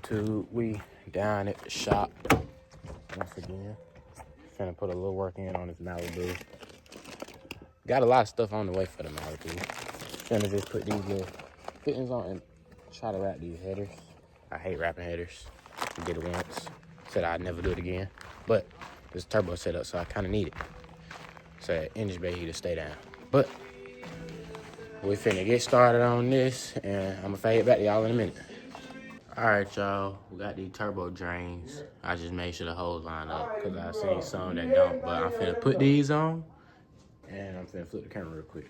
YouTube, we down at the shop once again. Finna put a little work in on this Malibu. Got a lot of stuff on the way for the Malibu. Finna just put these little fittings on and try to wrap these headers. I hate wrapping headers. I did it once. Said I'd never do it again. But this turbo setup, so I kind of need it. Said engine bay heater stay down. But we finna get started on this, and I'm gonna fade back to y'all in a minute. All right, y'all, we got these turbo drains. I just made sure the hose line up because I seen some that don't, but I'm finna put these on, and I'm finna flip the camera real quick.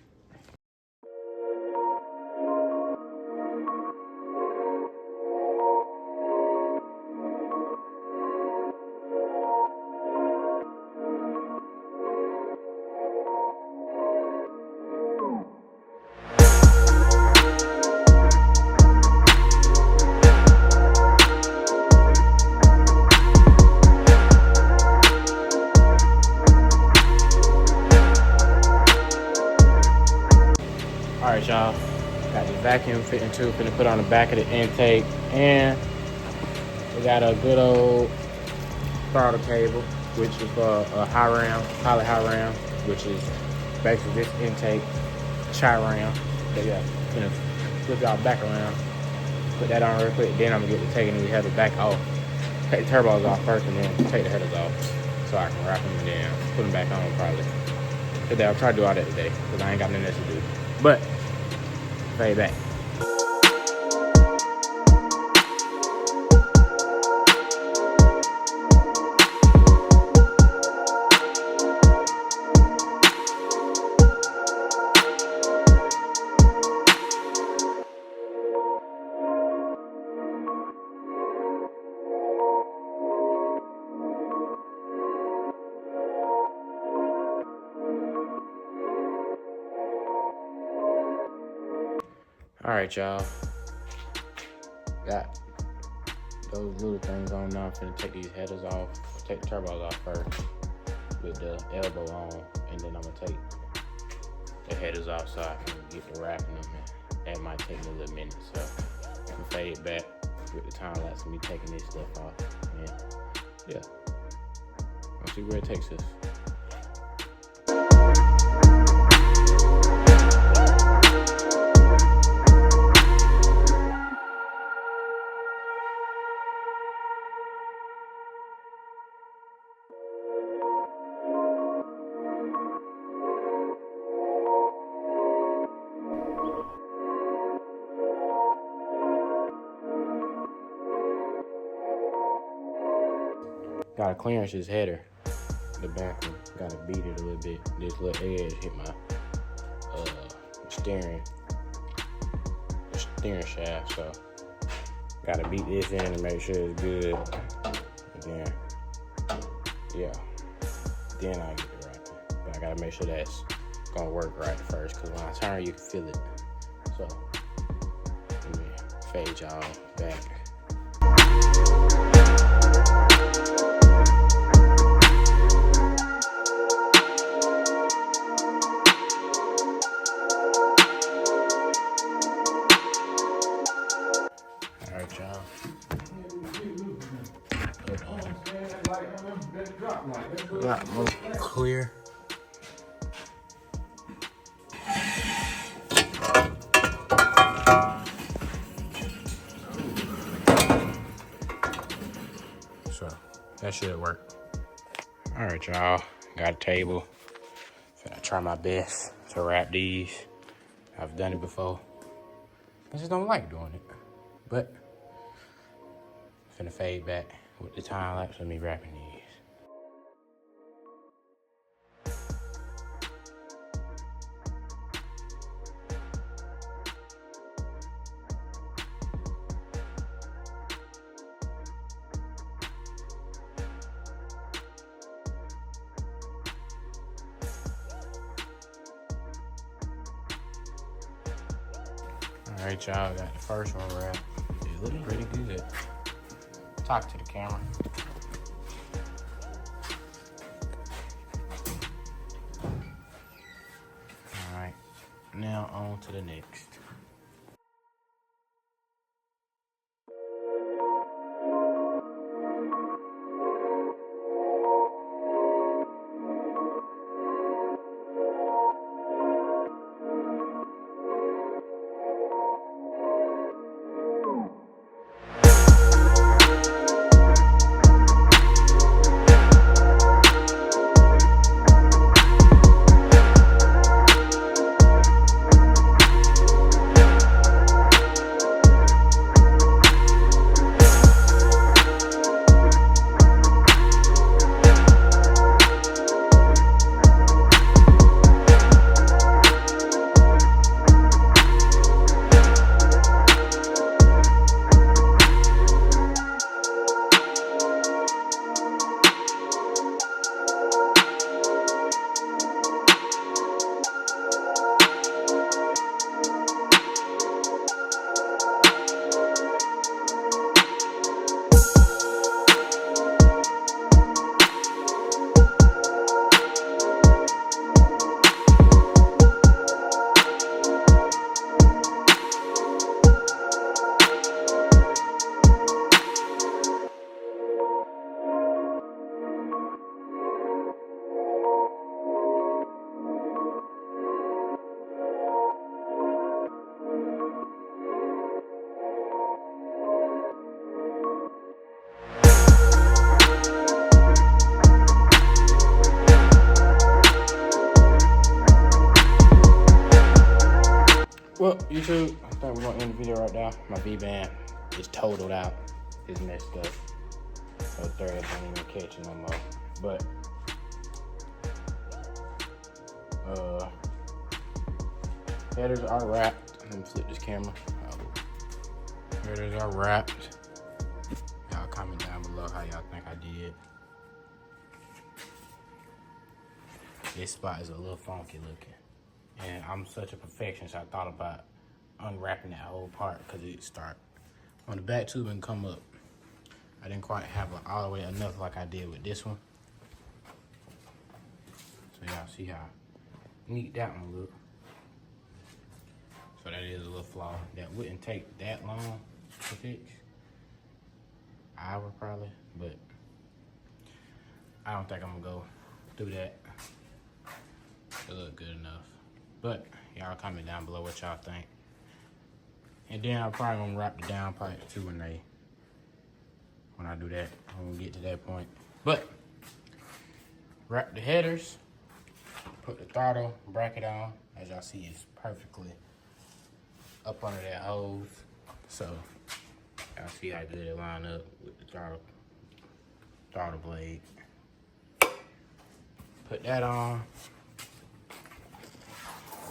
All right, y'all, got the vacuum fitting tube, finna put on the back of the intake, and we got a good old throttle cable, which is for a high ram, poly high ram, which is basically this intake chi ram. So yeah, finna flip y'all back around, put that on real quick, then I'm gonna get to taking these headers back off. Take the turbos off first and then take the headers off so I can wrap them and then put them back on probably. Today, I'll try to do all that today because I ain't got nothing else to do. But, fade back. All right, y'all. Got those little things on now. I'm finna take these headers off. Take the turbos off first with the elbow on, and then I'm gonna take the headers off so I can get to wrapping them. And that might take me a little minute, so I can fade back with the time lapse of me taking this stuff off. And yeah, let's see where it takes us. Gotta clearance this header, the back one. Gotta beat it a little bit. This little edge hit my steering shaft, so gotta beat this in to make sure it's good. And then, yeah, then I get it right. But I gotta make sure that's gonna work right first, because when I turn, you can feel it. So, let me fade y'all back. A lot more clear. So that should work. All right, y'all. Got a table. I try my best to wrap these. I've done it before. I just don't like doing it. But I'm finna fade back with the time lapse of me wrapping these. All right, y'all, got the first one wrapped. It looked pretty good. Talk to the camera. All right, now on to the next. see right there? My V-band is totaled out. It's messed up. So threads ain't even catching no more. But headers are wrapped. Let me flip this camera. Headers are wrapped. Y'all comment down below how y'all think I did. This spot is a little funky looking. And I'm such a perfectionist, I thought about unwrapping that whole part because it start on the back tube and come up. I didn't quite have it all the way enough like I did with this one. So y'all see how neat that one look. So that is a little flaw. That wouldn't take that long to fix. Hour probably, but I don't think I'm gonna go through that. It look good enough. But y'all comment down below what y'all think. And then I'm probably gonna wrap the down pipe too when I do that. When we get to that point. But wrap the headers, put the throttle bracket on. As y'all see, it's perfectly up under that hose. So y'all see how good it line up with the throttle blade. Put that on.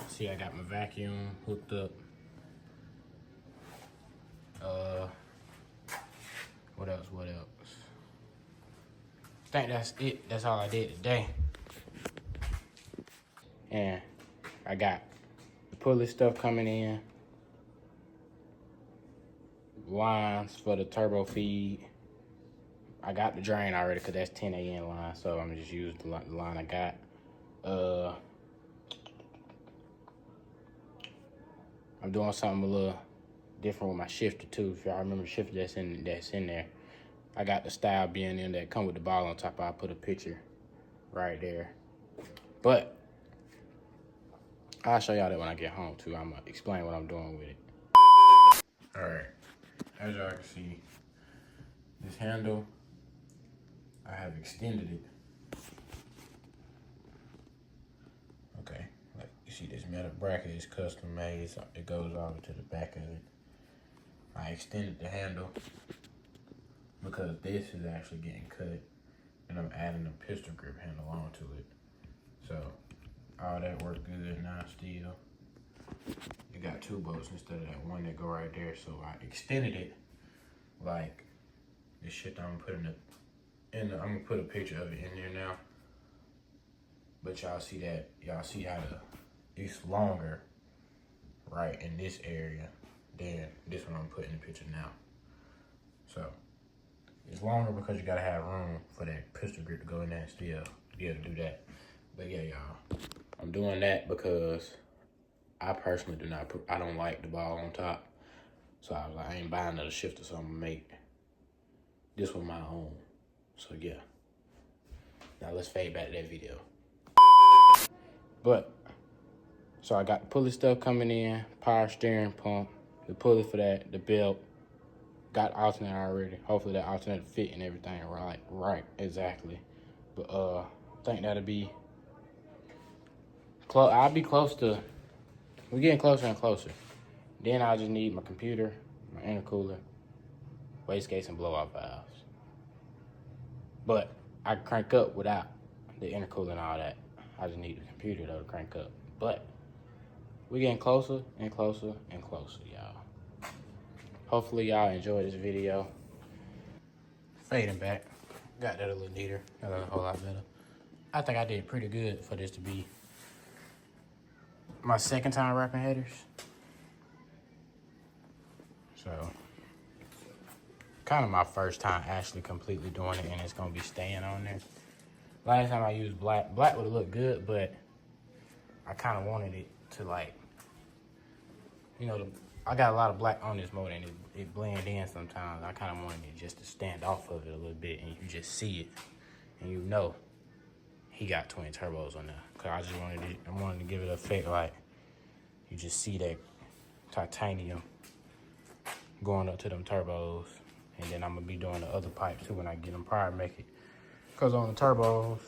See, I got my vacuum hooked up. What else? I think that's it. That's all I did today. And I got the pulley stuff coming in. Lines for the turbo feed. I got the drain already because that's 10 AN line, so I'm just using the line I got. I'm doing something a little different with my shifter too. If y'all remember the shifter that's in there. I got the style being in that come with the ball on top. I'll put a picture right there. But I'll show y'all that when I get home too. I'm gonna explain what I'm doing with it. All right, as y'all can see, this handle, I have extended it. Okay, like you see this metal bracket is custom made, so it goes all to the back of it. I extended the handle because this is actually getting cut and I'm adding a pistol grip handle onto it. So all that worked good now still. It got 2 bolts instead of that one that go right there. So I extended it like this shit that I'm putting it in. I'm gonna put a picture of it in there now. But y'all see that, y'all see how it's longer right in this area than this one I'm putting in the picture now. So it's longer because you gotta have room for that pistol grip to go in there and still be able to do that. But yeah, y'all, I'm doing that because I personally I don't like the ball on top. So I was like, I ain't buying another shifter, so I'm gonna make this one my own. So yeah. Now let's fade back to that video. But, so I got the pulley stuff coming in, power steering pump, the pulley for that, the belt. Got the alternator already. Hopefully that alternator fit and everything right, exactly. But I think that'll be close. I'll be close to, we're getting closer and closer. Then I'll just need my computer, my intercooler, wastegates, and blow-off valves. But I can crank up without the intercooler and all that. I just need the computer though to crank up. But we're getting closer and closer and closer, y'all. Hopefully y'all enjoyed this video. Fading back. Got that a little neater. Got that a whole lot better. I think I did pretty good for this to be my second time wrapping headers. So, kind of my first time actually completely doing it, and it's gonna be staying on there. Last time I used black. Black would have looked good, but I kind of wanted it to like, you know, I got a lot of black on this motor and it blend in sometimes. I kind of wanted it just to stand off of it a little bit and you just see it and you know he got twin turbos on there. Cause I just wanted to give it a effect like you just see that titanium going up to them turbos. And then I'm gonna be doing the other pipe too when I get them probably make it. Cause on the turbos,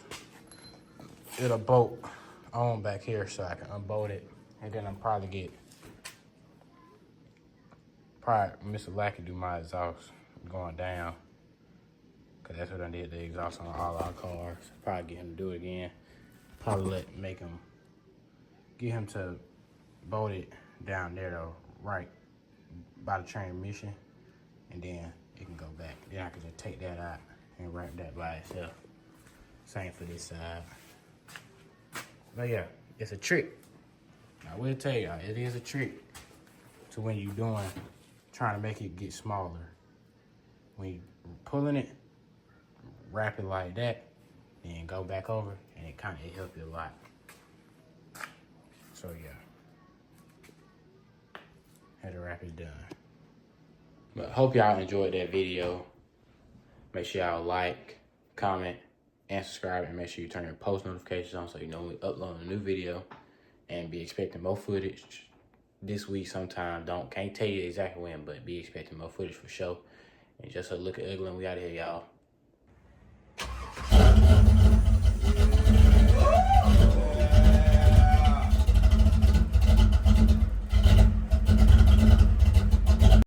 it'll bolt on back here so I can unbolt it. And then I'll probably get probably Mr. Lackey do my exhaust going down. Cause that's what I did the exhaust on all our cars. Probably get him to do it again. Probably get him to bolt it down there though, right by the transmission, and then it can go back. Then I can just take that out and wrap that by itself. Same for this side. But yeah, it's a trick. I will tell y'all, it is a trick to when you're trying to make it get smaller. When you're pulling it, wrap it like that, then go back over, and it helps you a lot. So yeah, had to wrap it done. But hope y'all enjoyed that video. Make sure y'all like, comment, and subscribe, and make sure you turn your post notifications on so you know when we upload a new video, and be expecting more footage this week sometime. Can't tell you exactly when, but be expecting more footage for sure. And just a look at Ugly, and we out of here, y'all.